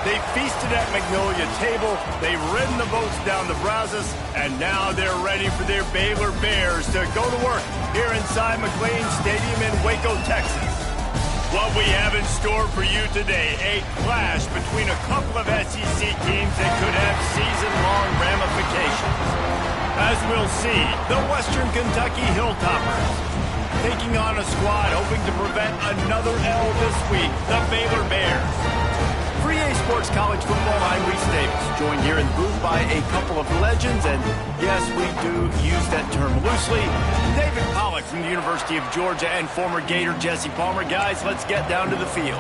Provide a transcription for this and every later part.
They feasted at Magnolia Table, they've ridden the boats down the Brazos, and now they're ready for their Baylor Bears to go to work here inside McLean Stadium in Waco, Texas. What we have in store for you today, a clash between a couple of SEC teams that could have season-long ramifications. As we'll see, the Western Kentucky Hilltoppers taking on a squad hoping to prevent another L this week, the Baylor Bears. 3A Sports College Football, I'm Reese Davis, joined here in the booth by a couple of legends, and yes, we do use that term loosely. David Pollack from the University of Georgia and former Gator Jesse Palmer. Guys, let's get down to the field.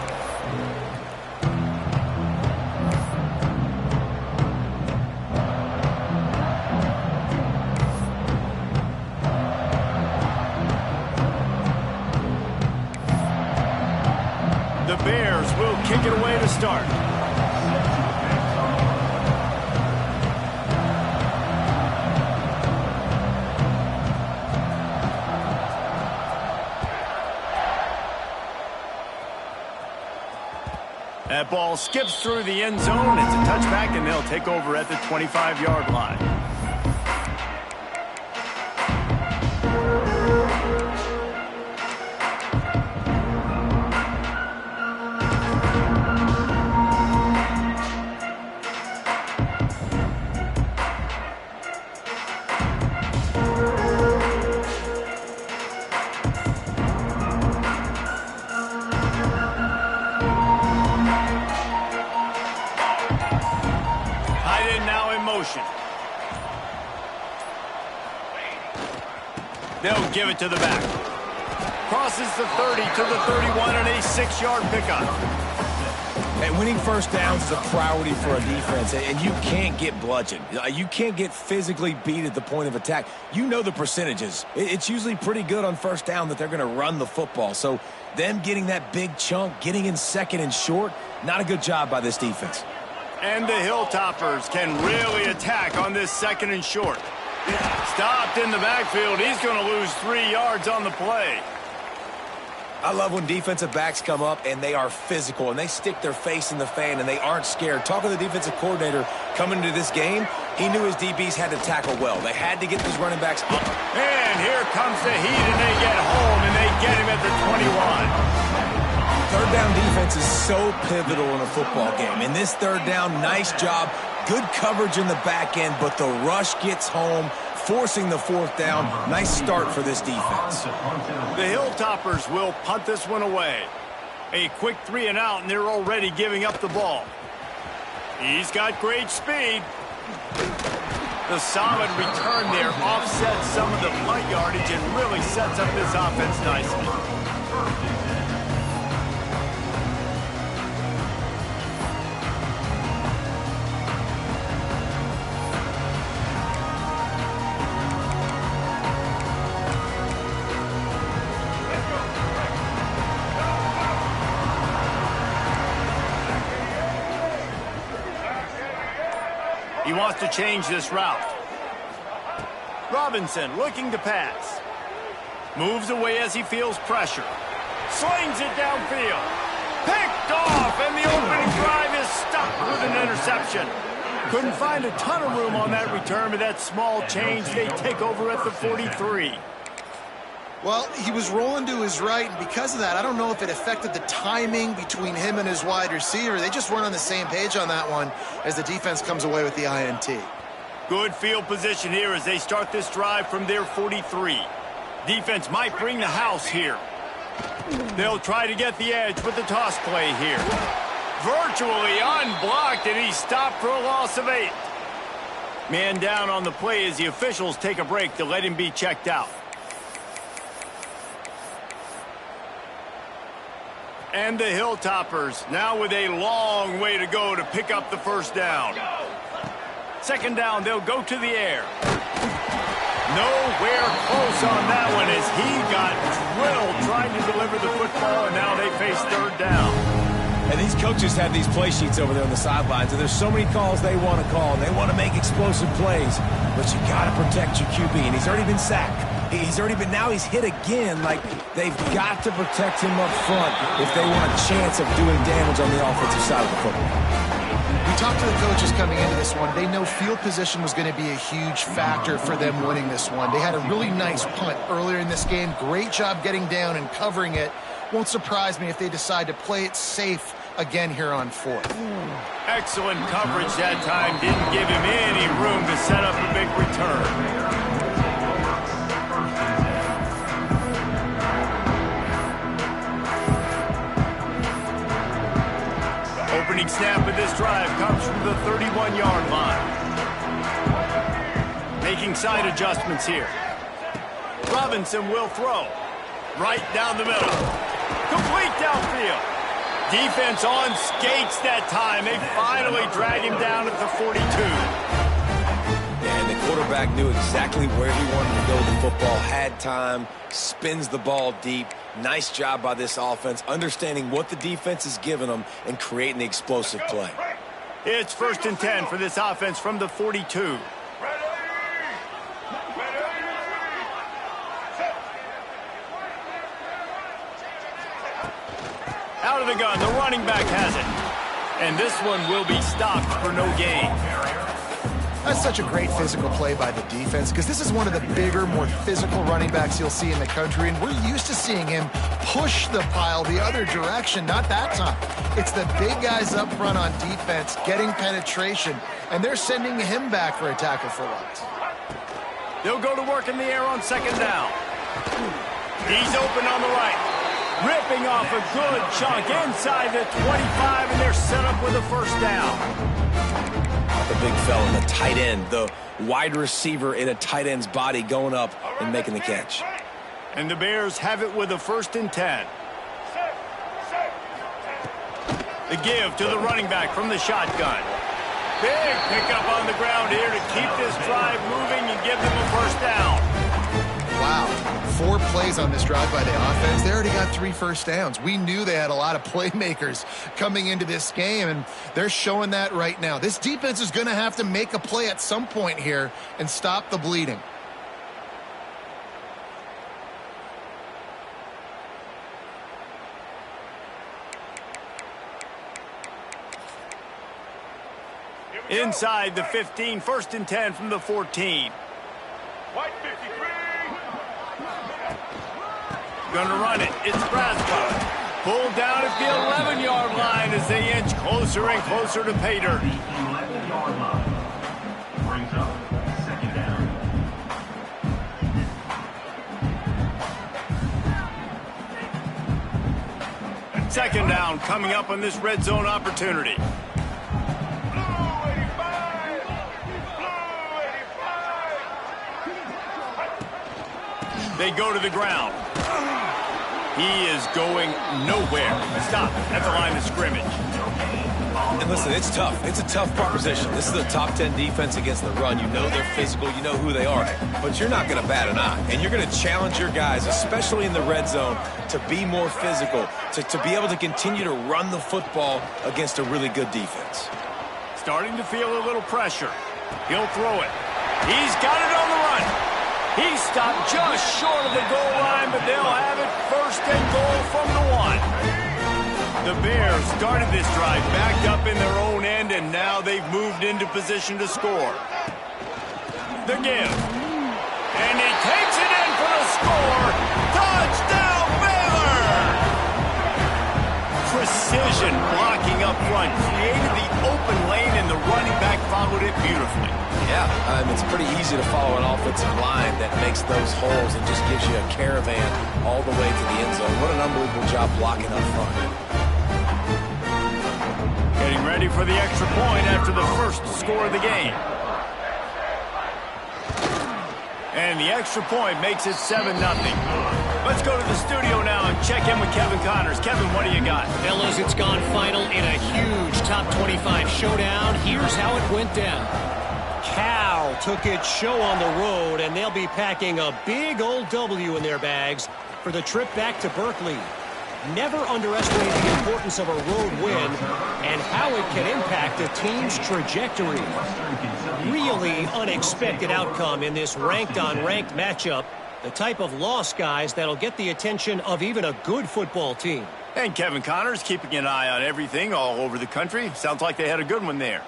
The Bears will kick it away to start. That ball skips through the end zone. It's a touchback, and they'll take over at the 25-yard line. They'll give it to the back. Crosses the 30 to the 31 and a 6-yard pickup. And winning first downs is a priority for a defense, and you can't get bludgeoned. You can't get physically beat at the point of attack. You know the percentages. It's usually pretty good on first down that they're going to run the football. So them getting that big chunk, getting in second and short, not a good job by this defense. And the Hilltoppers can really attack on this second and short. Stopped in the backfield. He's going to lose 3 yards on the play. I love when defensive backs come up and they are physical and they stick their face in the fan and they aren't scared. Talking to the defensive coordinator coming into this game, he knew his DBs had to tackle well. They had to get these running backs up. And here comes the heat, and they get home, and they get him at the 21. Third down defense is so pivotal in a football game. In this third down, nice job. Good coverage in the back end, but the rush gets home, forcing the fourth down. Nice start for this defense. The Hilltoppers will punt this one away. A quick 3 and out, and they're already giving up the ball. He's got great speed. The solid return there offsets some of the punt yardage and really sets up this offense nicely. He wants to change this route. Robinson looking to pass. Moves away as he feels pressure. Slings it downfield. Picked off, and the opening drive is stopped with an interception. Couldn't find a ton of room on that return, but that small change, they take over at the 43. Well, he was rolling to his right, and because of that, I don't know if it affected the timing between him and his wide receiver. They just weren't on the same page on that one as the defense comes away with the INT. Good field position here as they start this drive from their 43. Defense might bring the house here. They'll try to get the edge with the toss play here. Virtually unblocked, and he's stopped for a loss of 8. Man down on the play as the officials take a break to let him be checked out. And the Hilltoppers now with a long way to go to pick up the first down. Second down, they'll go to the air. Nowhere close on that one as he got drilled trying to deliver the football, and now they face third down. And these coaches have these play sheets over there on the sidelines, and there's so many calls they want to call, and they want to make explosive plays. But you got to protect your QB, and he's already been sacked. He's already been, now he's hit again. Like, they've got to protect him up front if they want a chance of doing damage on the offensive side of the football. We talked to the coaches coming into this one. They know field position was going to be a huge factor for them winning this one. They had a really nice punt earlier in this game. Great job getting down and covering it. Won't surprise me if they decide to play it safe again here on fourth. Excellent coverage that time. Didn't give him any room to set up a big return. Opening snap of this drive comes from the 31-yard line. Making side adjustments here. Robinson will throw. Right down the middle. Complete downfield. Defense on skates that time. They finally drag him down at the 42. And the quarterback knew exactly where he wanted to go with the football, had time, spins the ball deep. Nice job by this offense, understanding what the defense is giving them and creating the explosive play. It's 1st and 10 for this offense from the 42. Out of the gun, the running back has it. And this one will be stopped for no gain. That's such a great physical play by the defense because this is one of the bigger, more physical running backs you'll see in the country, and we're used to seeing him push the pile the other direction. Not that time. It's the big guys up front on defense getting penetration, and they're sending him back for a tackle for loss. They'll go to work in the air on 2nd down. He's open on the right. Ripping off a good chunk inside the 25, and they're set up with a 1st down. The big fella, the tight end, the wide receiver in a tight end's body going up and making the catch. And the Bears have it with a 1st and 10. The give to the running back from the shotgun. Big pickup on the ground here to keep this drive moving and give them a 1st down. Wow, 4 plays on this drive by the offense. They already got 3 first downs. We knew they had a lot of playmakers coming into this game, and they're showing that right now. This defense is going to have to make a play at some point here and stop the bleeding. Inside the 15, 1st and 10 from the 14. Gonna run it. It's Braswell. Pulled down at the 11-yard line as they inch closer and closer to pay dirt. Brings up 2nd down. Second down coming up on this red zone opportunity. They go to the ground. He is going nowhere. Stop at the line of scrimmage. And listen, it's tough. It's a tough proposition. This is a top 10 defense against the run. You know they're physical. You know who they are. But you're not going to bat an eye. And you're going to challenge your guys, especially in the red zone, to be more physical, to be able to continue to run the football against a really good defense. Starting to feel a little pressure. He'll throw it. He's got it on the run. He stopped just short of the goal line, but they'll have it 1st and goal from the 1. The Bears started this drive backed up in their own end, and now they've moved into position to score. The give. And he takes it in for the score. Touchdown, Baylor! Precision blocking up front. Created the open lane, and the running back followed it beautifully. Yeah, it's pretty easy to follow an offensive line that makes those holes and just gives you a caravan all the way to the end zone. What an unbelievable job blocking up front. Getting ready for the extra point after the 1st score of the game. And the extra point makes it 7-0. Let's go to the studio now and check in with Kevin Connors. Kevin, what do you got? Fellas, it's gone final in a huge top 25 showdown. Here's how it went down. Cal took its show on the road, and they'll be packing a big old W in their bags for the trip back to Berkeley. Never underestimate the importance of a road win and how it can impact a team's trajectory. Really unexpected outcome in this ranked-on-ranked matchup. The type of loss, guys, that'll get the attention of even a good football team. And Kevin Connors keeping an eye on everything all over the country. Sounds like they had a good one there.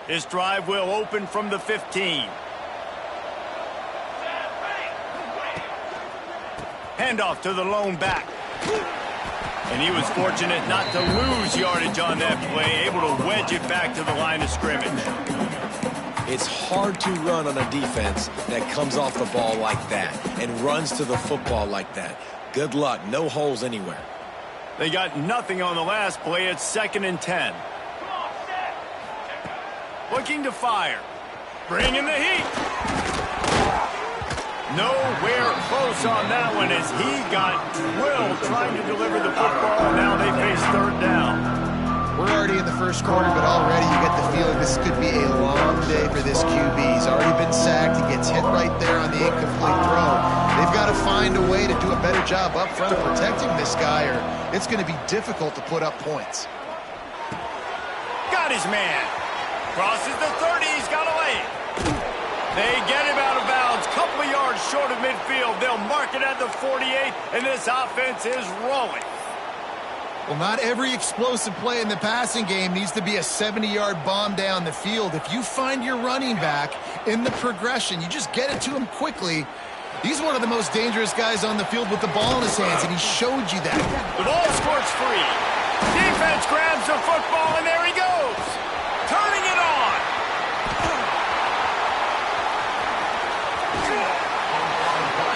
This drive will open from the 15. Handoff to the lone back. And he was fortunate not to lose yardage on that play, able to wedge it back to the line of scrimmage. It's hard to run on a defense that comes off the ball like that and runs to the football like that. Good luck. No holes anywhere. They got nothing on the last play. It's 2nd and 10. Looking to fire. Bringing the heat. Nowhere close on that one as he got drilled trying to deliver the football. Now they face 3rd down. We're already in the first quarter, but already you get the feeling this could be a long day for this QB. He's already been sacked. He gets hit right there on the incomplete throw. They've got to find a way to do a better job up front of protecting this guy, or it's going to be difficult to put up points. Got his man. Crosses the 30. He's got a lane. They get him out of bounds. Couple of yards short of midfield. They'll mark it at the 48, and this offense is rolling. Well, not every explosive play in the passing game needs to be a 70-yard bomb down the field. If you find your running back in the progression, you just get it to him quickly. He's one of the most dangerous guys on the field with the ball in his hands, and he showed you that. The ball squirts free. Defense grabs the football, and there he goes. Turning it on.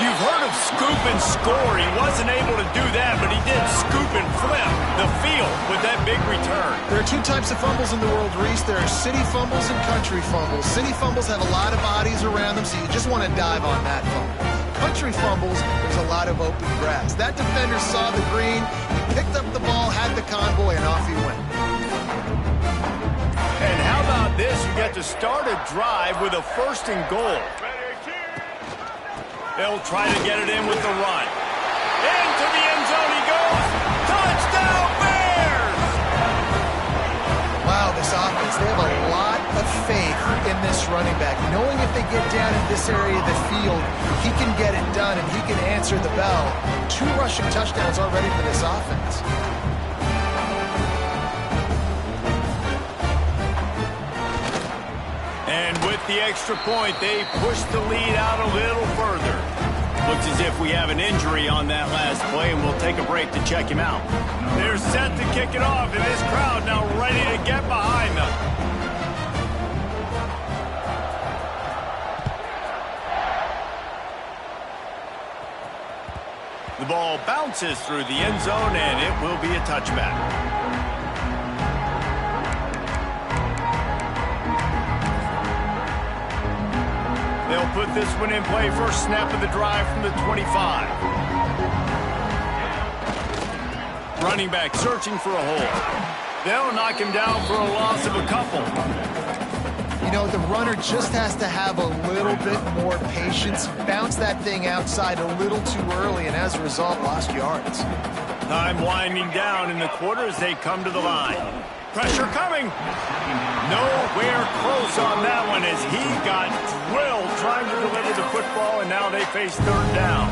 You've heard of scoop and score. He wasn't able to do that, but he did scoop and flip the field with that big return. There are two types of fumbles in the world, Reese. There are city fumbles and country fumbles. City fumbles have a lot of bodies around them, so you just want to dive on that fumble. Country fumbles, there's a lot of open grass. That defender saw the green, he picked up the ball, had the convoy, and off he went. And how about this? You get to start a drive with a 1st and goal. They'll try to get it in with the run. Into the end zone he goes. Touchdown, Bears! Wow, this offense, they have a lot of faith in this running back. Knowing if they get down in this area of the field, he can get it done and he can answer the bell. 2 rushing touchdowns already for this offense. And with the extra point, they push the lead out a little further. Looks as if we have an injury on that last play, and we'll take a break to check him out. They're set to kick it off, and this crowd now ready to get behind them. The ball bounces through the end zone, and it will be a touchback. They'll put this one in play. First snap of the drive from the 25. Running back searching for a hole. They'll knock him down for a loss of a couple. You know, the runner just has to have a little bit more patience. Bounce that thing outside a little too early, and as a result, lost yards. Time winding down in the quarter as they come to the line. Pressure coming. Nowhere close on that one as he got drilled trying to deliver the football, and now they face 3rd down.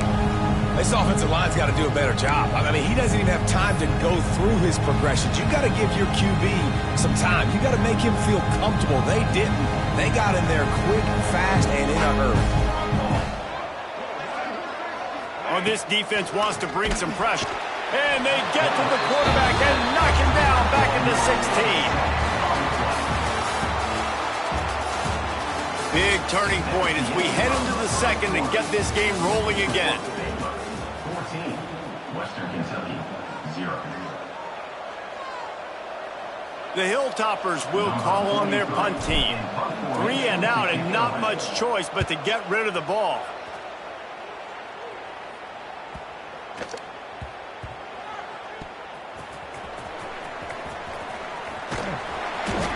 This offensive line's got to do a better job. I mean, he doesn't even have time to go through his progressions. You got to give your QB some time. You got to make him feel comfortable. They didn't. They got in there quick, fast, and in a hurry. Oh, this defense wants to bring some pressure. And they get to the quarterback and knock him down back into 16. Big turning point as we head into the 2nd and get this game rolling again. 14, Western Kentucky, 0. The Hilltoppers will call on their punt team. 3 and out and not much choice but to get rid of the ball.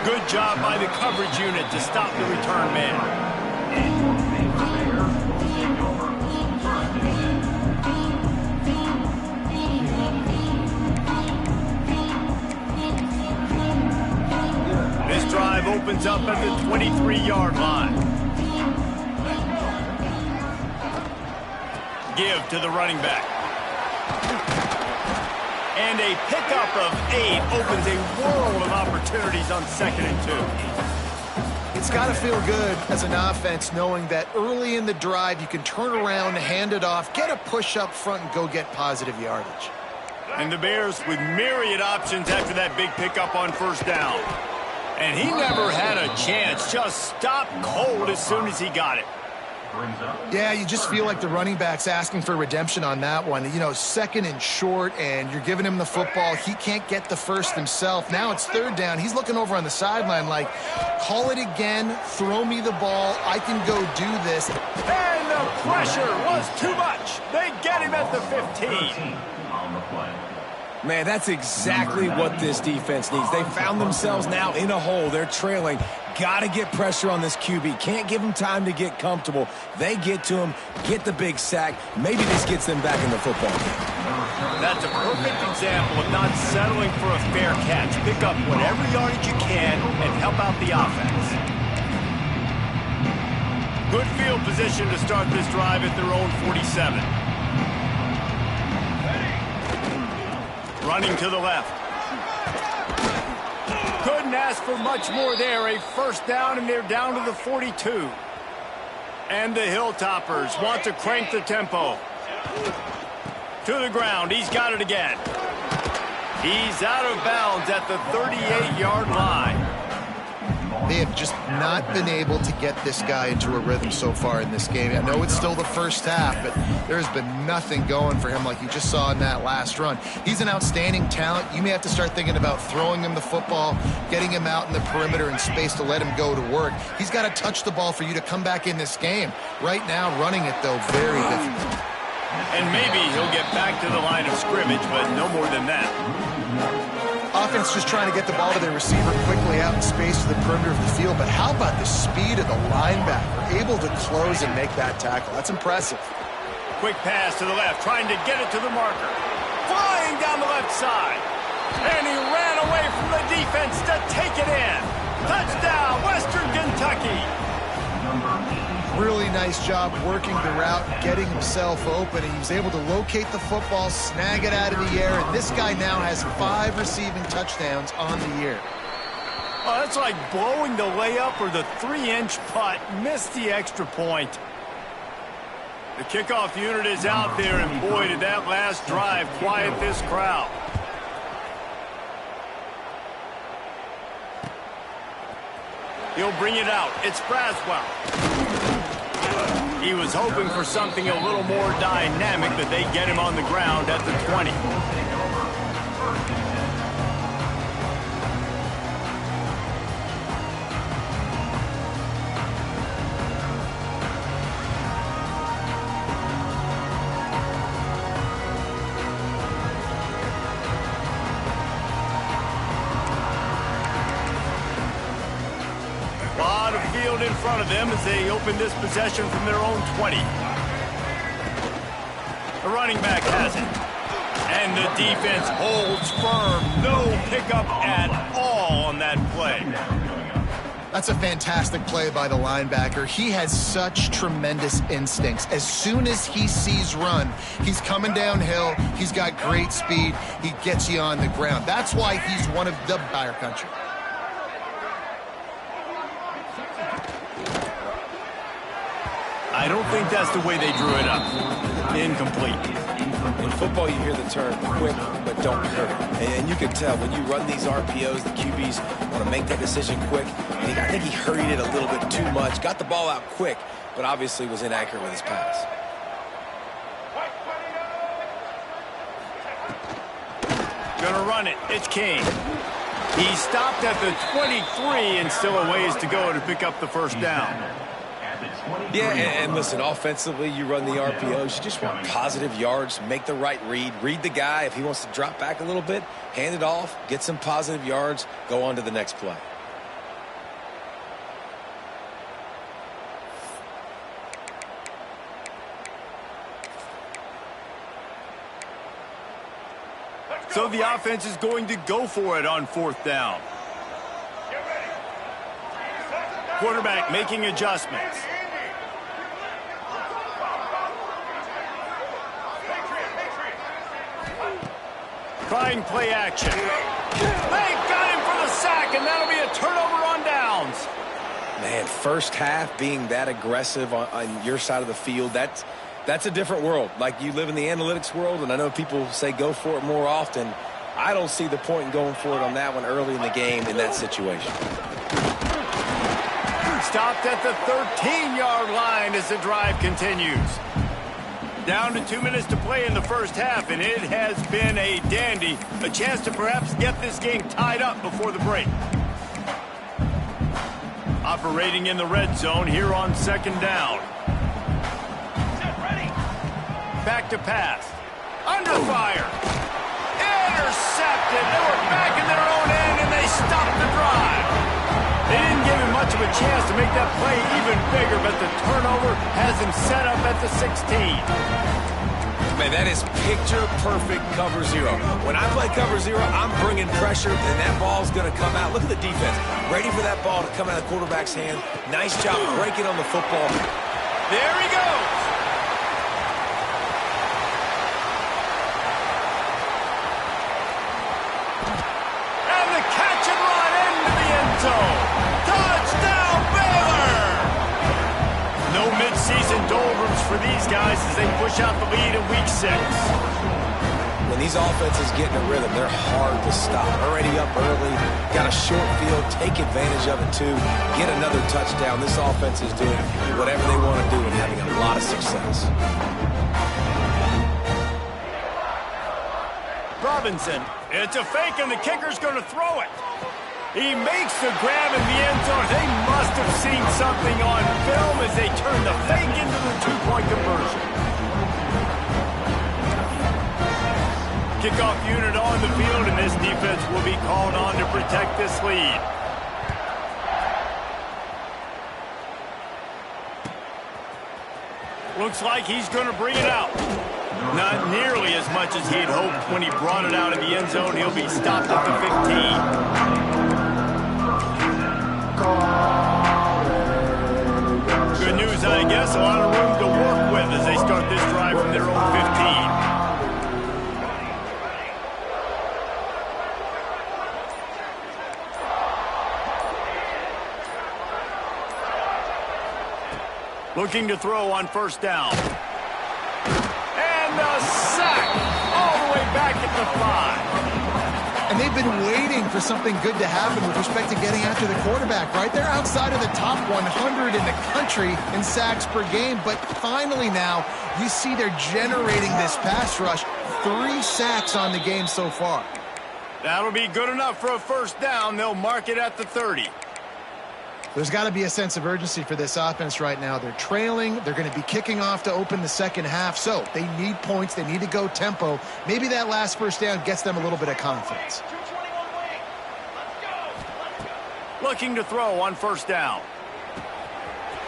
Good job by the coverage unit to stop the return man. This drive opens up at the 23-yard line. give to the running back. And a pickup of 8 opens a world of opportunities on 2nd and 2. It's got to feel good as an offense knowing that early in the drive you can turn around, hand it off, get a push up front, and go get positive yardage. And the Bears with myriad options after that big pickup on 1st down. And he never had a chance, just stopped cold as soon as he got it. Yeah, you just feel like the running back's asking for redemption on that one. You know, 2nd and short, and you're giving him the football. He can't get the first himself. Now it's 3rd down. He's looking over on the sideline like, call it again, throw me the ball, I can go do this. And the pressure was too much. They get him at the 15. Man, that's exactly what this defense needs. They found themselves now in a hole. They're trailing. Got to get pressure on this QB. Can't give him time to get comfortable. They get to him, get the big sack. Maybe this gets them back in the football game. That's a perfect example of not settling for a fair catch. Pick up whatever yardage you can and help out the offense. Good field position to start this drive at their own 47. Running to the left. Couldn't ask for much more there. A 1st down, and they're down to the 42. And the Hilltoppers want to crank the tempo. To the ground. He's got it again. He's out of bounds at the 38-yard line. They have just not been able to get this guy into a rhythm so far in this game. I know it's still the 1st half, but there's been nothing going for him like you just saw in that last run. He's an outstanding talent. You may have to start thinking about throwing him the football, getting him out in the perimeter in space to let him go to work. He's got to touch the ball for you to come back in this game. Right now, running it, though, very difficult. And maybe he'll get back to the line of scrimmage, but no more than that. Offense just trying to get the ball to their receiver quickly out in space to the perimeter of the field. But how about the speed of the linebacker? Able to close and make that tackle. That's impressive. Quick pass to the left, trying to get it to the marker. Flying down the left side. And he ran away from the defense to take it in. Touchdown, Western Kentucky. Really nice job working the route, getting himself open, and he was able to locate the football, snag it out of the air, and this guy now has 5 receiving touchdowns on the year. Oh, that's like blowing the layup or the 3-inch putt. Missed the extra point. The kickoff unit is out there, and boy, did that last drive quiet this crowd. He'll bring it out. It's Braswell. He was hoping for something a little more dynamic, but they get him on the ground at the 20. Lot of field in front of them as they open this possession from their own 20. The running back has it. And the defense holds firm. No pickup at all on that play. That's a fantastic play by the linebacker. He has such tremendous instincts. As soon as he sees run, he's coming downhill. He's got great speed. He gets you on the ground. That's why he's one of the Baylor country. I don't think that's the way they drew it up. Incomplete. In football, you hear the term quick, but don't hurry. And you can tell when you run these RPOs, the QBs want to make that decision quick. And I think he hurried it a little bit too much. Got the ball out quick, but obviously was inaccurate with his pass. Gonna run it. It's King. He stopped at the 23 and still a ways to go to pick up the 1st down. Yeah, and listen, offensively, you run the RPOs. You just want positive yards, make the right read the guy. If he wants to drop back a little bit, hand it off, get some positive yards, go on to the next play. So the offense is going to go for it on 4th down. Quarterback making adjustments. trying play action. They got him for the sack, and that'll be a turnover on downs. Man, first half being that aggressive on your side of the field, that's a different world. Like, you live in the analytics world, and I know people say go for it more often. I don't see the point in going for it on that one early in the game in that situation. Stopped at the 13-yard line as the drive continues. Down to 2 minutes to play in the first half, and it has been a dandy. A chance to perhaps get this game tied up before the break. Operating in the red zone here on second down. Back to pass. Under fire. Intercepted. They were back in their own end, and they stopped the drive. They didn't give him much of a chance to make that play even bigger, but the turnover has him set up at the 16. Man, that is picture-perfect cover zero. When I play cover zero, I'm bringing pressure, and that ball's going to come out. Look at the defense. Ready for that ball to come out of the quarterback's hand. Nice job breaking on the football. There he goes. And the catch and run into the end zone. Touchdown, Baylor! No midseason doldrums for these guys as they push out the lead in week 6. When these offenses get in a rhythm, they're hard to stop. Already up early, got a short field, take advantage of it too, get another touchdown. This offense is doing whatever they want to do and having a lot of success. Robinson, it's a fake and the kicker's going to throw it. He makes the grab in the end zone. They must have seen something on film as they turn the fake into the two-point conversion. Kickoff unit on the field, and this defense will be called on to protect this lead. Looks like he's going to bring it out. Not nearly as much as he'd hoped when he brought it out in the end zone. He'll be stopped at the 15. Good news, I guess. A lot of room to work with as they start this drive from their own 15. Looking to throw on first down. And a sack all the way back at the 5. And they've been waiting for something good to happen with respect to getting after the quarterback, right? They're outside of the top 100 in the country in sacks per game, but finally now you see they're generating this pass rush. 3 sacks on the game so far. That'll be good enough for a first down. They'll mark it at the 30. There's got to be a sense of urgency for this offense right now. They're trailing. They're going to be kicking off to open the second half. So they need points. They need to go tempo. Maybe that last first down gets them a little bit of confidence. Looking to throw on first down.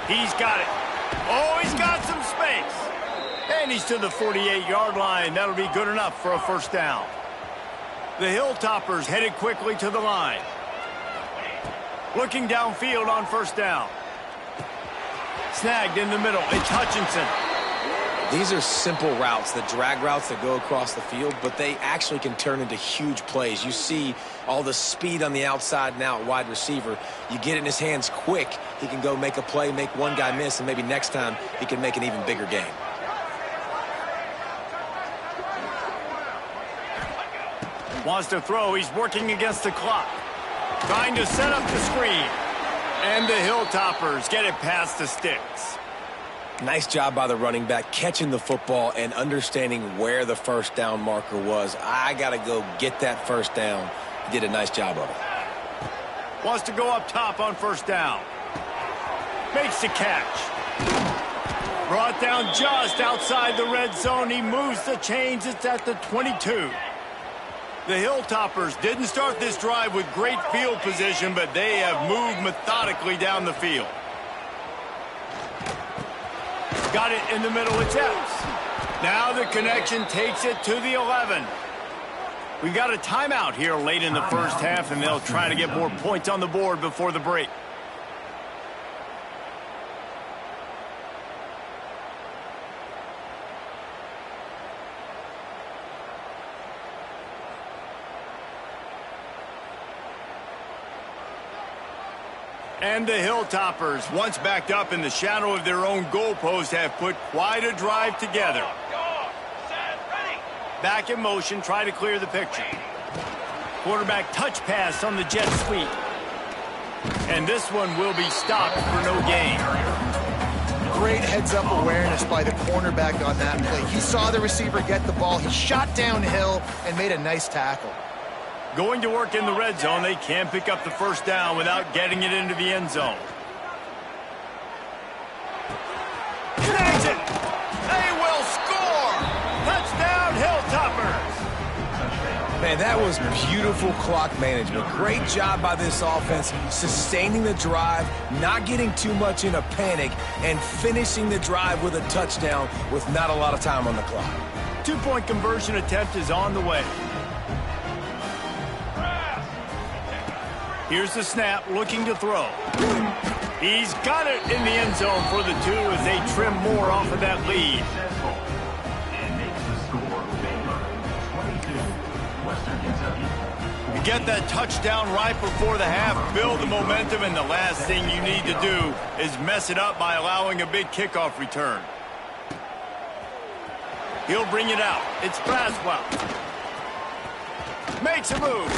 He's got it. Oh, he's got some space. And he's to the 48-yard line. That'll be good enough for a first down. The Hilltoppers headed quickly to the line. Looking downfield on first down. Snagged in the middle. It's Hutchinson. These are simple routes, the drag routes that go across the field, but they actually can turn into huge plays. You see all the speed on the outside now at wide receiver. You get it in his hands quick, he can go make a play, make one guy miss, and maybe next time he can make an even bigger game. Wants to throw. He's working against the clock. Trying to set up the screen. And the Hilltoppers get it past the sticks. Nice job by the running back, catching the football and understanding where the first down marker was. I got to go get that first down. He did a nice job of it. Wants to go up top on first down. Makes the catch. Brought down just outside the red zone. He moves the chains. It's at the 22. The Hilltoppers didn't start this drive with great field position, but they have moved methodically down the field. Got it in the middle. It's Epps. Now the connection takes it to the 11. We got a timeout here late in the first half, and they'll try to get more points on the board before the break. And the Hilltoppers, once backed up in the shadow of their own goalpost, have put quite a drive together. Back in motion, try to clear the picture. Quarterback touch pass on the jet sweep. And this one will be stopped for no gain. Great heads-up awareness by the cornerback on that play. He saw the receiver get the ball. He shot downhill and made a nice tackle. Going to work in the red zone, they can pick up the first down without getting it into the end zone. Snags it! They will score! Touchdown, Hilltoppers! Man, that was beautiful clock management. Great job by this offense, sustaining the drive, not getting too much in a panic, and finishing the drive with a touchdown with not a lot of time on the clock. 2-point conversion attempt is on the way. Here's the snap, looking to throw. He's got it in the end zone for the 2 as they trim more off of that lead. And makes the score Baylor 22, Western Kentucky. You get that touchdown right before the half, build the momentum, and the last thing you need to do is mess it up by allowing a big kickoff return. He'll bring it out. It's Braswell. Makes a move.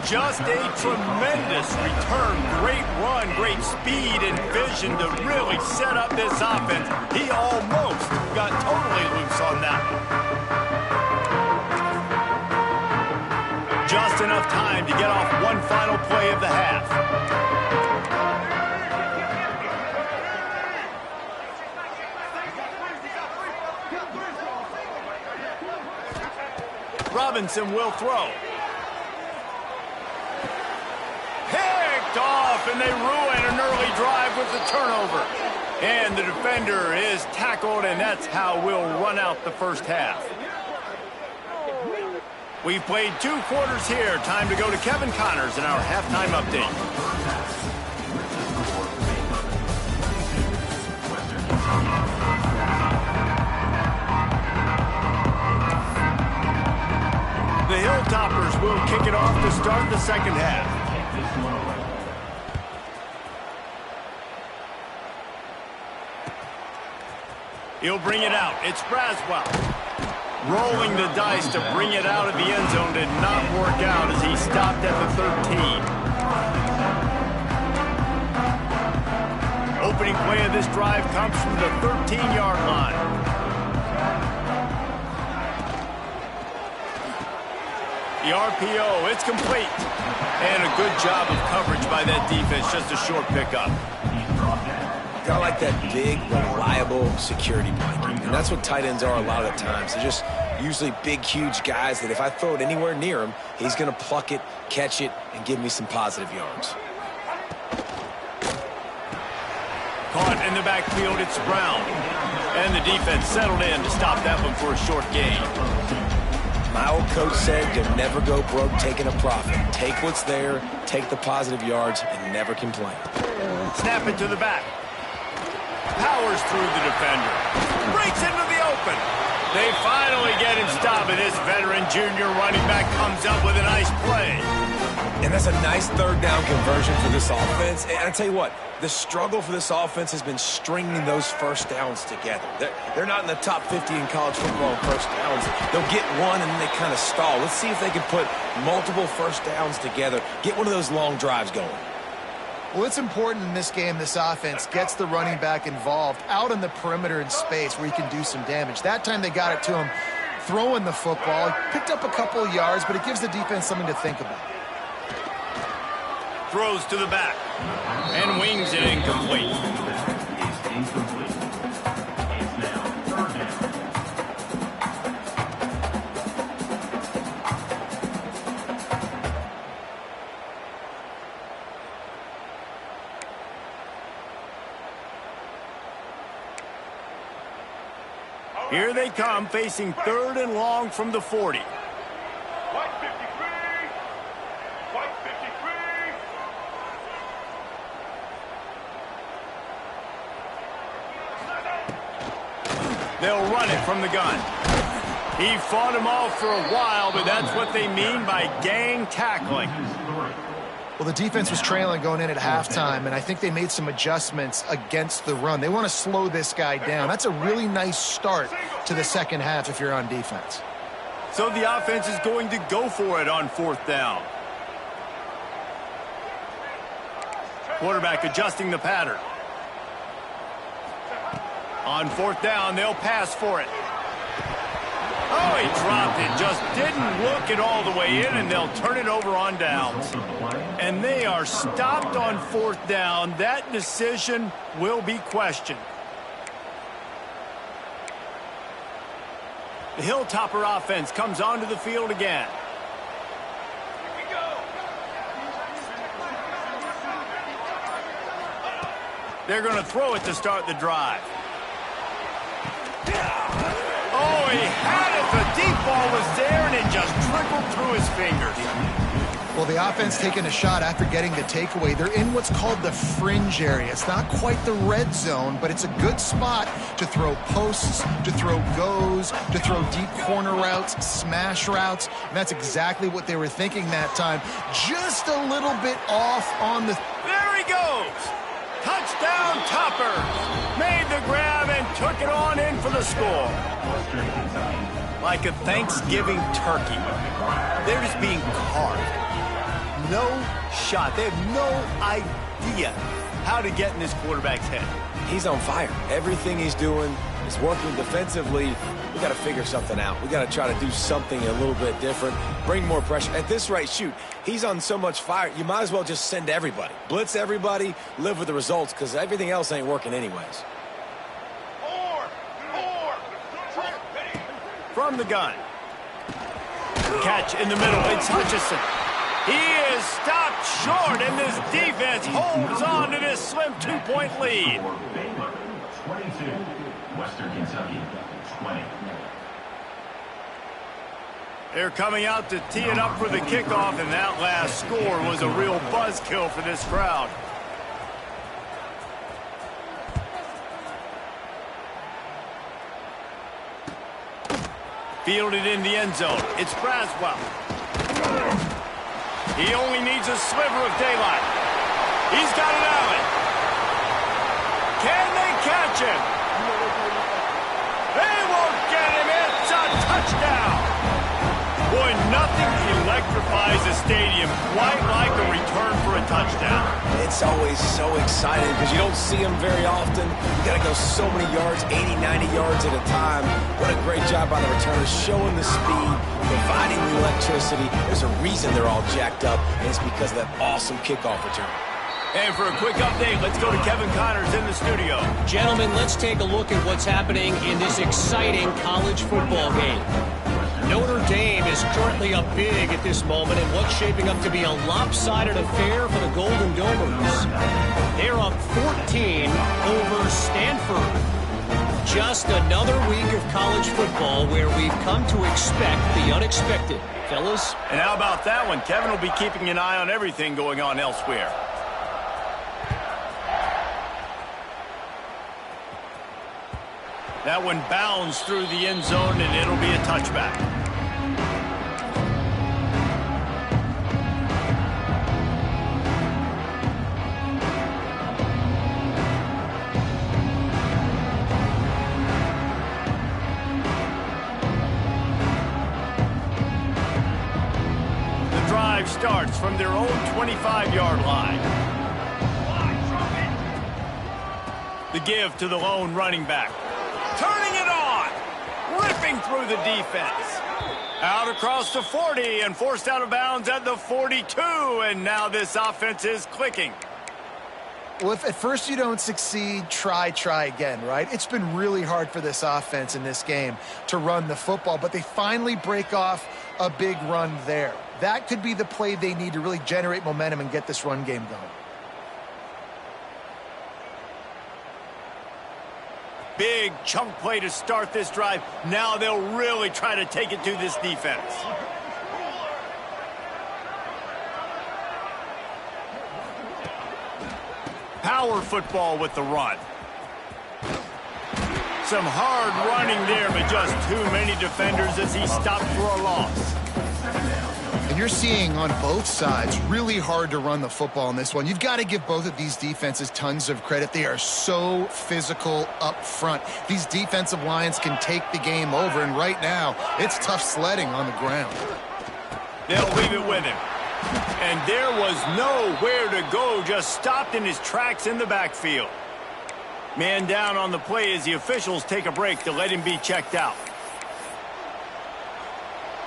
Just a tremendous return. Great run, great speed and vision to really set up this offense. He almost got totally loose on that one. Just enough time to get off one final play of the half. Robinson will throw. Off, and they ruin an early drive with the turnover. And the defender is tackled, and that's how we'll run out the first half. We've played 2 quarters here. Time to go to Kevin Connors in our halftime update. The Hilltoppers will kick it off to start the second half. He'll bring it out. It's Braswell. Rolling the dice to bring it out of the end zone did not work out as he stopped at the 13. Opening play of this drive comes from the 13-yard line. The RPO, it's complete. And a good job of coverage by that defense, just a short pickup. I like that big, reliable security blanket. And that's what tight ends are a lot of the times. They're just usually big, huge guys that if I throw it anywhere near him, he's going to pluck it, catch it, and give me some positive yards. Caught in the backfield, it's Brown. And the defense settled in to stop that one for a short gain. My old coach said you'll never go broke taking a profit. Take what's there, take the positive yards, and never complain. Snap it to the back. Powers through the defender. Breaks into the open. They finally get him stopped, and this veteran junior running back comes up with a nice play. And that's a nice third down conversion for this offense. And I tell you what, the struggle for this offense has been stringing those first downs together. They're not in the top 50 in college football in first downs. They'll get one, and then they kind of stall. Let's see if they can put multiple first downs together, get one of those long drives going. Well, it's important in this game this offense gets the running back involved out on the perimeter in space where he can do some damage. That time they got it to him throwing the football. He picked up a couple of yards, but it gives the defense something to think about. Throws to the back and wings it incomplete. Here they come, facing 3rd and long from the 40. White 53. White 53. They'll run it from the gun. He fought him off for a while, but that's what they mean by gang tackling. Well, the defense was trailing going in at halftime, and I think they made some adjustments against the run. They want to slow this guy down. That's a really nice start to the second half if you're on defense. So the offense is going to go for it on 4th down. Quarterback adjusting the pattern. On 4th down, they'll pass for it. Oh, he dropped it. Just didn't look it all the way in, and they'll turn it over on downs. And they are stopped on 4th down. That decision will be questioned. The Hilltopper offense comes onto the field again. They're going to throw it to start the drive. Oh, he had it. The deep ball was there, and it just trickled through his fingers. Well, the offense taking a shot after getting the takeaway. They're in what's called the fringe area. It's not quite the red zone, but it's a good spot to throw posts, to throw goes, to throw deep corner routes, smash routes. And that's exactly what they were thinking that time. Just a little bit off on the... There he goes. Touchdown, Topper. Made the grab and took it on in for the score. Like a Thanksgiving turkey. They're just being carved. No shot. They have no idea how to get in this quarterback's head. He's on fire. Everything he's doing is working defensively. We got to figure something out. We got to try to do something a little bit different. Bring more pressure. At this rate, shoot, he's on so much fire, you might as well just send everybody. Blitz everybody, live with the results, because everything else ain't working anyways. From the gun. Catch in the middle. It's Hutchinson. He is stopped short, and this defense holds on to this slim 2-point lead. Baylor, 22. Western Kentucky, 20. They're coming out to tee it up for the kickoff, and that last score was a real buzzkill for this crowd. Fielded in the end zone. It's Braswell. He only needs a sliver of daylight. He's got an alley. Can they catch him? They won't get him. It's a touchdown. Boy, nothing electrifies a stadium quite like a return for a touchdown. It's always so exciting because you don't see them very often. You got to go so many yards, 80, 90 yards at a time. What a great job by the returners, showing the speed, providing the electricity. There's a reason they're all jacked up, and it's because of that awesome kickoff return. And for a quick update, let's go to Kevin Connors in the studio. Gentlemen, let's take a look at what's happening in this exciting college football game. Notre Dame is currently up big at this moment in what's shaping up to be a lopsided affair for the Golden Domers. They're up 14 over Stanford. Just another week of college football where we've come to expect the unexpected. Fellas? And how about that one? Kevin will be keeping an eye on everything going on elsewhere. That one bounds through the end zone, and it'll be a touchback. The drive starts from their own 25-yard line. The give to the lone running back. Turning it on, ripping through the defense. Out across the 40 and forced out of bounds at the 42, and now this offense is clicking. Well, if at first you don't succeed, try again, right? It's been really hard for this offense in this game to run the football, but they finally break off a big run there. That could be the play they need to really generate momentum and get this run game going. Big chunk play to start this drive. Now they'll really try to take it to this defense. Power football with the run. Some hard running there, but just too many defenders as he stopped for a loss. And you're seeing on both sides really hard to run the football in this one. You've got to give both of these defenses tons of credit. They are so physical up front. These defensive lines can take the game over, and right now it's tough sledding on the ground. They'll leave it with him. And there was nowhere to go, just stopped in his tracks in the backfield. Man down on the play as the officials take a break to let him be checked out.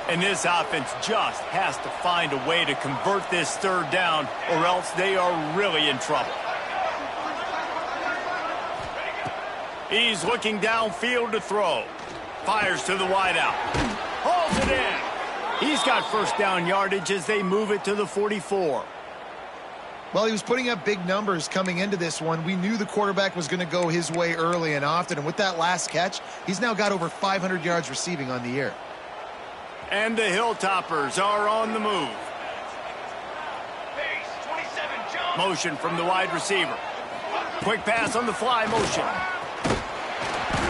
And this offense just has to find a way to convert this third down, or else they are really in trouble. He's looking downfield to throw. Fires to the wideout. Hauls it in. He's got first down yardage as they move it to the 44. Well, he was putting up big numbers coming into this one. We knew the quarterback was going to go his way early and often, and with that last catch, he's now got over 500 yards receiving on the year. And the Hilltoppers are on the move. Motion from the wide receiver. Quick pass on the fly motion.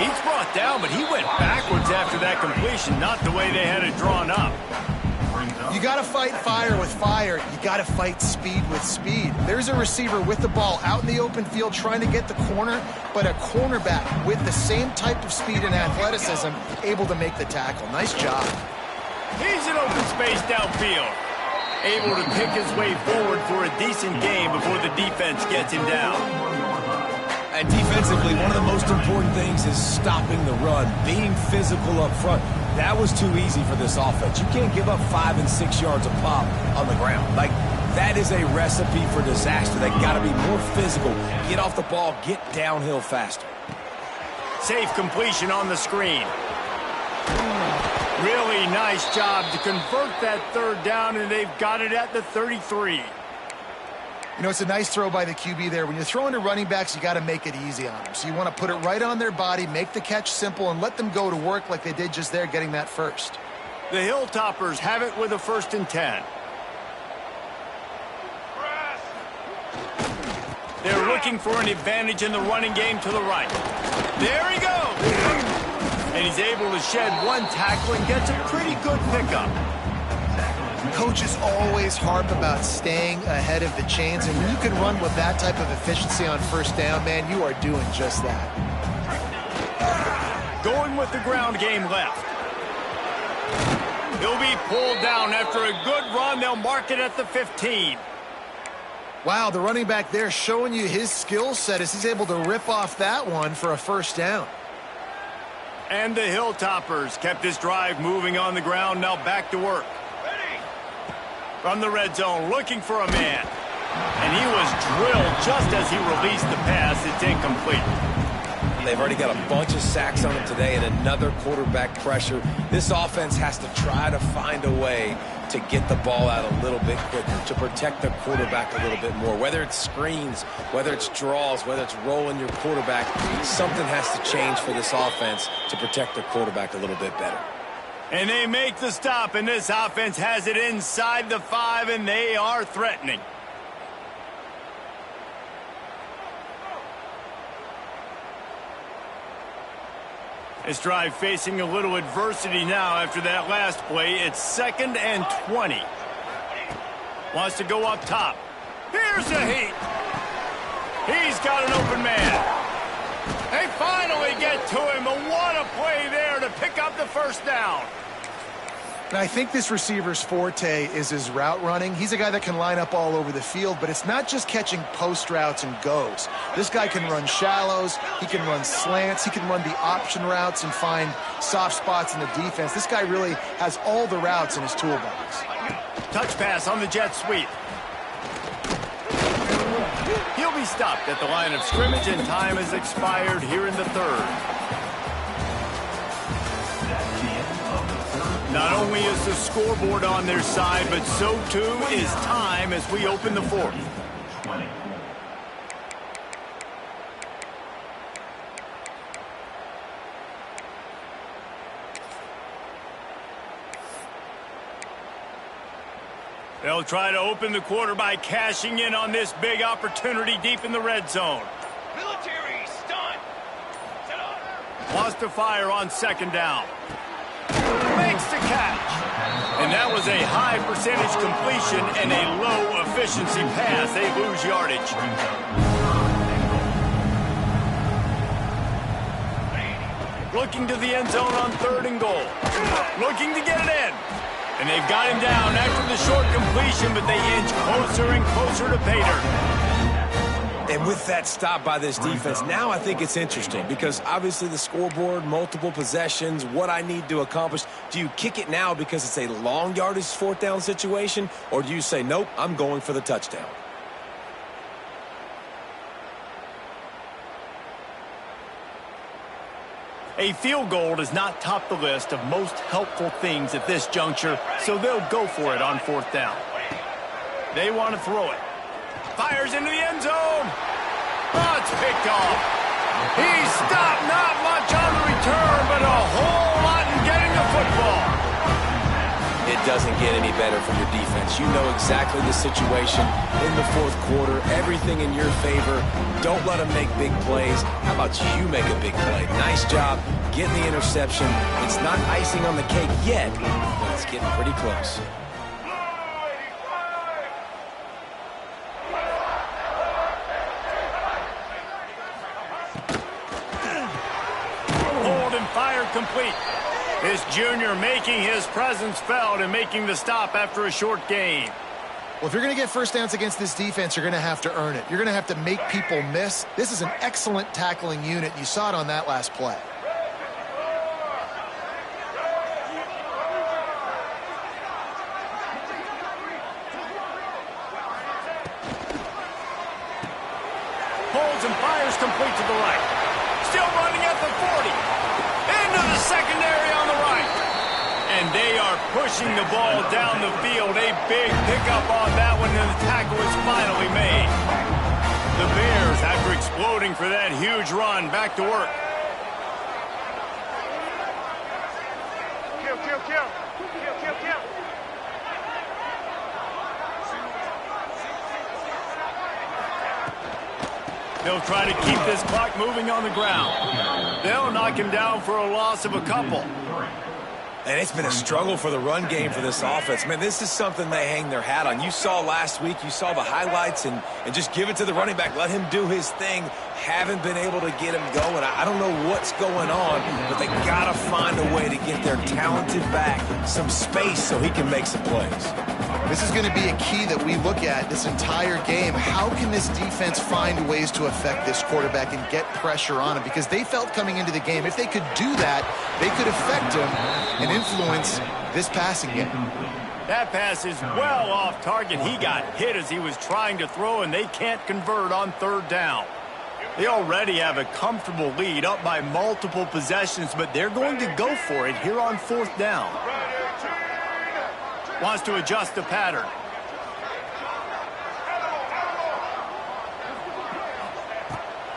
He's brought down, but he went backwards after that completion, not the way they had it drawn up. You got to fight fire with fire. You got to fight speed with speed. There's a receiver with the ball out in the open field trying to get the corner, but a cornerback with the same type of speed and athleticism able to make the tackle. Nice job. He's in open space downfield. Able to pick his way forward for a decent game before the defense gets him down. And defensively, one of the most important things is stopping the run, being physical up front. That was too easy for this offense. You can't give up 5 and 6 yards a pop on the ground. Like, that is a recipe for disaster. They got to be more physical, get off the ball, get downhill faster. Safe completion on the screen. Really nice job to convert that third down, and they've got it at the 33. You know, it's a nice throw by the QB there. When you're throwing to running backs, you got to make it easy on them. So you want to put it right on their body, make the catch simple, and let them go to work like they did just there, getting that first. The Hilltoppers have it with a 1st and 10. They're looking for an advantage in the running game to the right. There he goes! And he's able to shed one tackle and gets a pretty good pickup. Coaches always harp about staying ahead of the chains, and when you can run with that type of efficiency on first down, man, you are doing just that. Going with the ground game left. He'll be pulled down after a good run. They'll mark it at the 15. Wow, the running back there showing you his skill set as he's able to rip off that one for a first down. And the Hilltoppers kept this drive moving on the ground. Now back to work. From the red zone, looking for a man. And he was drilled just as he released the pass. It's incomplete. They've already got a bunch of sacks on them today and another quarterback pressure. This offense has to try to find a way to get the ball out a little bit quicker, to protect the quarterback a little bit more. Whether it's screens, whether it's draws, whether it's rolling your quarterback, something has to change for this offense to protect the quarterback a little bit better. And they make the stop, and this offense has it inside the 5, and they are threatening. This drive facing a little adversity now after that last play. It's 2nd and 20. Wants to go up top. Here's the heat. He's got an open man. They finally get to him, and what a play there to pick up the first down. And I think this receiver's forte is his route running. He's a guy that can line up all over the field, but it's not just catching post routes and goes. This guy can run shallows, he can run slants, he can run the option routes and find soft spots in the defense. This guy really has all the routes in his toolbox. Touch pass on the jet sweep. He'll be stopped at the line of scrimmage, and time has expired here in the 3rd. Not only is the scoreboard on their side, but so too is time as we open the 4th. 20. They'll try to open the quarter by cashing in on this big opportunity deep in the red zone. Military stunt. Set up. Wants to fire on 2nd down. Makes the catch. And that was a high percentage completion and a low efficiency pass. They lose yardage. Looking to the end zone on 3rd and goal. Looking to get it in. And they've got him down after the short completion, but they inch closer and closer to pay dirt. And with that stop by this defense, now I think it's interesting because obviously the scoreboard, multiple possessions, what I need to accomplish. Do you kick it now because it's a long yardage 4th down situation, or do you say, nope, I'm going for the touchdown? A field goal does not top the list of most helpful things at this juncture, so they'll go for it on 4th down. They want to throw it. Fires into the end zone. Oh, it's picked off. He stopped, not much on the return, but a whole lot in getting the football. It doesn't get any better for your defense. You know exactly the situation in the 4th quarter, everything in your favor. Don't let them make big plays. How about you make a big play? Nice job getting the interception. It's not icing on the cake yet, but it's getting pretty close. Hold and fire complete. This junior making his presence felt and making the stop after a short gain. Well, if you're going to get first downs against this defense, you're going to have to earn it. You're going to have to make people miss. This is an excellent tackling unit. You saw it on that last play. Holds and fires complete to the right. Still running at the 40. Into the secondary on the right. And they are pushing the ball down the field. A big pickup on that one, and the tackle is finally made. The Bears, after exploding for that huge run, back to work. Kill. They'll try to keep this clock moving on the ground. They'll knock him down for a loss of a couple. And it's been a struggle for the run game for this offense. Man, this is something they hang their hat on. You saw last week, you saw the highlights, and just give it to the running back. Let him do his thing. Haven't been able to get him going. I don't know what's going on, but they got to find a way to get their talented back some space so he can make some plays. This is going to be a key that we look at this entire game. How can this defense find ways to affect this quarterback and get pressure on him? Because they felt coming into the game, if they could do that, they could affect him and influence this passing game. That pass is well off target. He got hit as he was trying to throw, and they can't convert on 3rd down. They already have a comfortable lead up by multiple possessions, but they're going to go for it here on 4th down. Wants to adjust the pattern.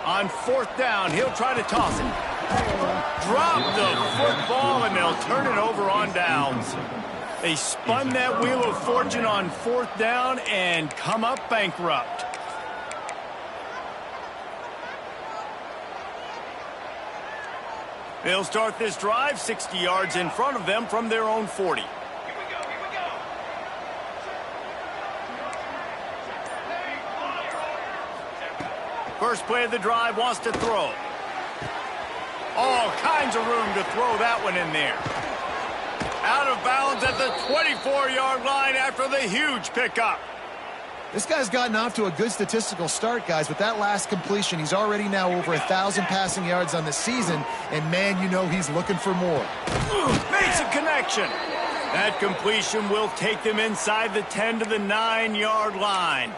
On 4th down, he'll try to toss it. Drop the football, and they'll turn it over on downs. They spun that wheel of fortune on 4th down and come up bankrupt. They'll start this drive 60 yards in front of them from their own 40. First play of the drive, wants to throw. All kinds of room to throw that one in there. Out of bounds at the 24-yard line after the huge pickup. This guy's gotten off to a good statistical start, guys. With that last completion, he's already now over 1,000 passing yards on the season. And, man, you know he's looking for more. Makes a connection. That completion will take them inside the 10 to the 9-yard line.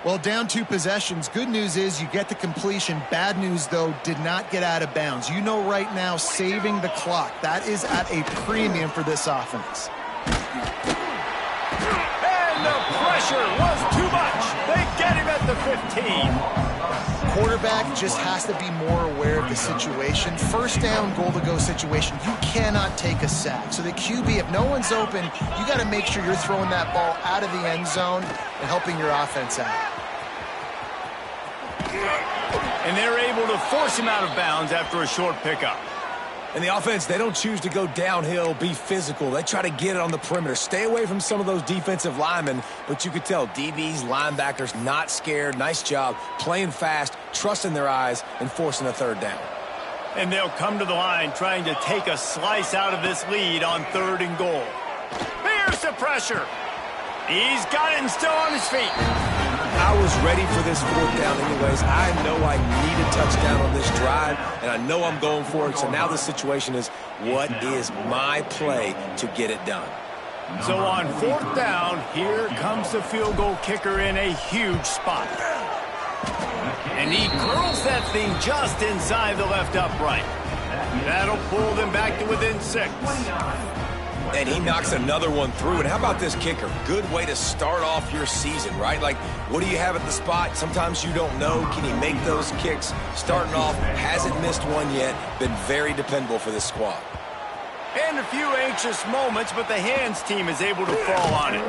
Well, down 2 possessions. Good news is you get the completion. Bad news, though, did not get out of bounds. You know right now, saving the clock. That is at a premium for this offense. And the pressure was too much. They get him at the 15. Quarterback just has to be more aware of the situation. First down, goal-to-go situation. You cannot take a sack. So the QB, if no one's open, you got to make sure you're throwing that ball out of the end zone and helping your offense out. And they're able to force him out of bounds after a short pickup. And the offense, they don't choose to go downhill, be physical. They try to get it on the perimeter. Stay away from some of those defensive linemen, but you could tell DBs, linebackers, not scared. Nice job playing fast, trusting their eyes, and forcing a third down. And they'll come to the line trying to take a slice out of this lead on 3rd and goal. Here's the pressure. He's got it and still on his feet. I was ready for this 4th down anyways. I know I need a touchdown on this drive, and I know I'm going for it. So now the situation is, what is my play to get it done? So on 4th down, here comes the field goal kicker in a huge spot. And he curls that thing just inside the left upright. That'll pull them back to within 6. And he knocks another one through. And how about this kicker? Good way to start off your season, right? Like, what do you have at the spot? Sometimes you don't know. Can he make those kicks? Starting off, hasn't missed one yet. Been very dependable for this squad. And a few anxious moments, but the hands team is able to fall on it.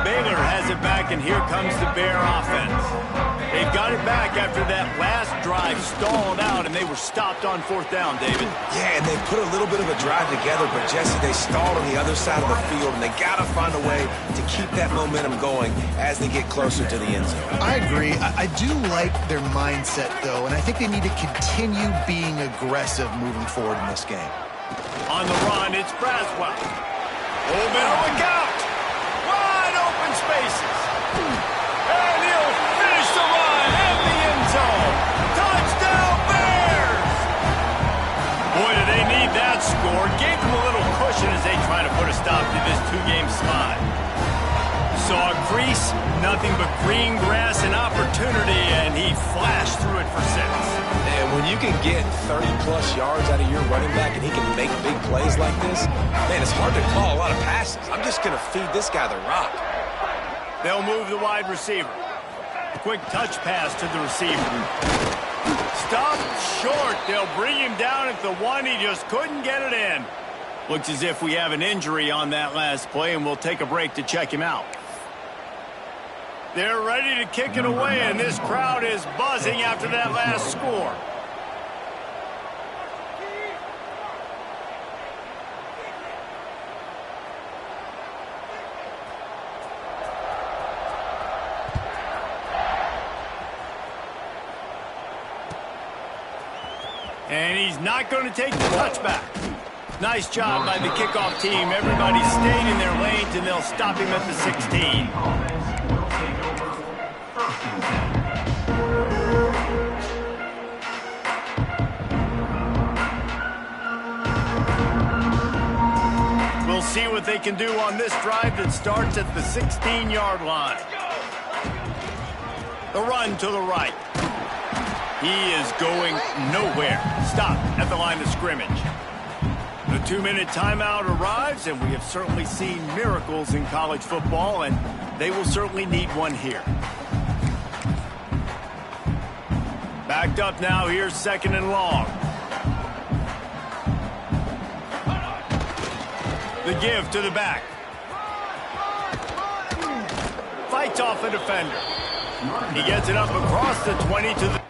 Baylor has it back, and here comes the Bear offense. They've got it back after that last drive stalled out, and they were stopped on 4th down, David. Yeah, and they put a little bit of a drive together, but Jesse, they stalled on the other side of the field, and they got to find a way to keep that momentum going as they get closer to the end zone. I agree. I do like their mindset, though, and I think they need to continue being aggressive moving forward in this game. On the run, it's Braswell. Hold it, look out! Wide open spaces. And he'll finish the run at the end zone. Touchdown, Bears! Boy, do they need that score. Gave them a little cushion as they try to put a stop to this 2-game slide. Saw a crease, nothing but green grass and opportunity, and he flashed through it for 6. And when you can get 30-plus yards out of your running back and he can make big plays like this, man, it's hard to call a lot of passes. I'm just going to feed this guy the rock. They'll move the wide receiver. Quick touch pass to the receiver. Stopped short. They'll bring him down at the 1. He just couldn't get it in. Looks as if we have an injury on that last play, and we'll take a break to check him out. They're ready to kick it away, and this crowd is buzzing after that last score. And he's not going to take the touchback. Nice job by the kickoff team. Everybody stayed in their lanes, and they'll stop him at the 16. We'll see what they can do on this drive that starts at the 16-yard line. The run to the right. He is going nowhere. Stop at the line of scrimmage. The 2-minute timeout arrives, and we have certainly seen miracles in college football, and they will certainly need one here. Backed up now, here's 2nd and long. The give to the back. Fights off a defender. He gets it up across the 20 to the